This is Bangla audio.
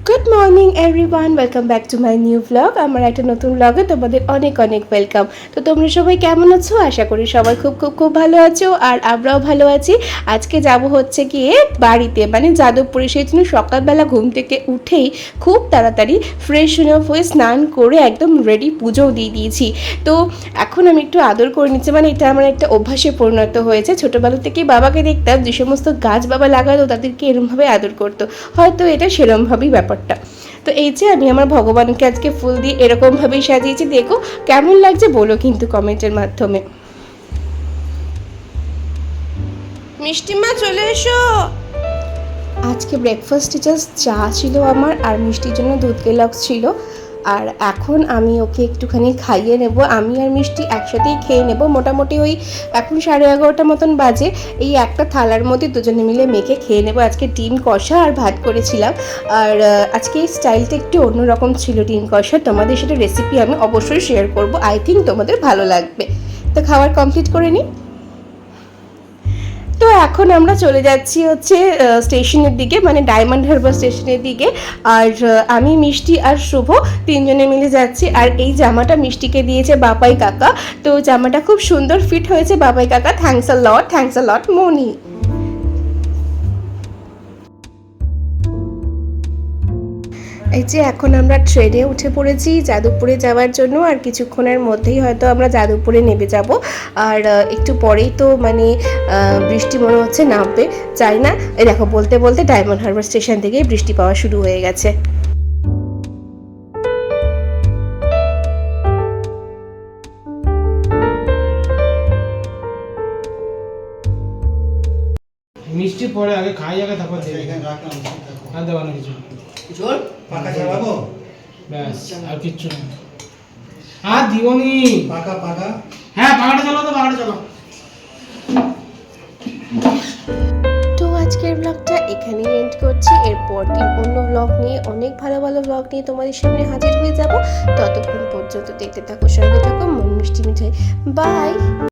Good morning everyone, welcome back to my new blog. আমার একটা নতুন ব্লগে তোমাদের অনেক অনেক ওয়েলকাম। তো তোমরা সবাই কেমন আছো? আশা করি সবাই খুব খুব খুব ভালো আছো, আর আমরাও ভালো আছি। আজকে যাব হচ্ছে গিয়ে বাড়িতে, মানে যাদবপুরে। সেই জন্য সকালবেলা ঘুম থেকে উঠেই খুব তাড়াতাড়ি ফ্রেশ হয়ে স্নান করে একদম রেডি, পুজোও দিয়ে দিয়েছি। তো এখন আমি একটু আদর করে নিচ্ছি, মানে এটা আমার একটা অভ্যাসে পরিণত হয়েছে। ছোটোবেলা থেকেই বাবাকে দেখতাম যে সমস্ত গাছ বাবা লাগাতো তাদেরকে এরমভাবে আদর করতো, হয়তো এটা সেরমভাবেই ব্যাপারটা। তো এই যে আমি আমার ভগবানকে আজকে ফুল দিয়ে এরকমভাবেই সাজিয়েছি, দেখো কেমন লাগছে বলো কিন্তু কমেন্টের মাধ্যমে। মিষ্টিমা চলে এসো। আজকে ব্রেকফাস্টে জাস্ট চা ছিল আমার, আর মিষ্টির জন্য দুধ কেলক্স ছিল। আর এখন আমি ওকে একটুখানি খাইয়ে নেব, আমি আর মিষ্টি একসাথেই খেয়ে নেব। মোটামুটি ওই এখন 11:30 মতন বাজে। এই একটা থালার মধ্যে দুজনে মিলে মেখে খেয়ে নেব। আজকে ডিম কষা আর ভাত করেছিলাম। আর আজকে এই স্টাইলটা একটু অন্যরকম ছিল ডিম কষা, তোমাদের সেটা রেসিপি আমি অবশ্যই শেয়ার করব। আই থিঙ্ক তোমাদের ভালো লাগবে। তো খাওয়ার কমপ্লিট করে নিই। তো এখন আমরা চলে যাচ্ছি হচ্ছে স্টেশনের দিকে, মানে ডায়মন্ড হারবার স্টেশনের দিকে। আর আমি, মিষ্টি আর শুভ তিনজনে মিলে যাচ্ছি। আর এই জামাটা মিষ্টিকে দিয়েছে বাবাই কাকা। তো জামাটা খুব সুন্দর ফিট হয়েছে বাবাই কাকা, থ্যাঙ্কস আ লট মনি। এই যে এখন আমরা ট্রেনে উঠে পড়েছি যাদবপুরে যাওয়ার জন্য, আর কিছুক্ষণের মধ্যেই হয়তো আমরা যাদবপুরে নেমে যাব। আর একটু পরেই তো মানে বৃষ্টি মনে হচ্ছে নামবে, চাই না। এই দেখো বলতে বলতে ডায়মন্ড হারবার স্টেশন থেকেই বৃষ্টি পাওয়া শুরু হয়ে গেছে। মিষ্টি পরে আগে খাই, আগে তারপর দেবে। আর দেওয়া না কিছু, পাকা চালাবো ব্যাস আর কিচ্ছু না। আর দিওনি পাকা পাকা। হ্যাঁ পাকাটা চালাও, তো পাকাটা চালাও। তো আজকের ব্লগটা এখানেই এন্ড করছি। এরপর দিন অন্য ব্লগ নিয়ে, অনেক ভালো ভালো ব্লগ নিয়ে তোমাদের সামনে হাজির হয়ে যাব। ততক্ষণ পর্যন্ত দেখতে থাকো, সঙ্গে থাকো মন মিষ্টি মিঠাই। বাই।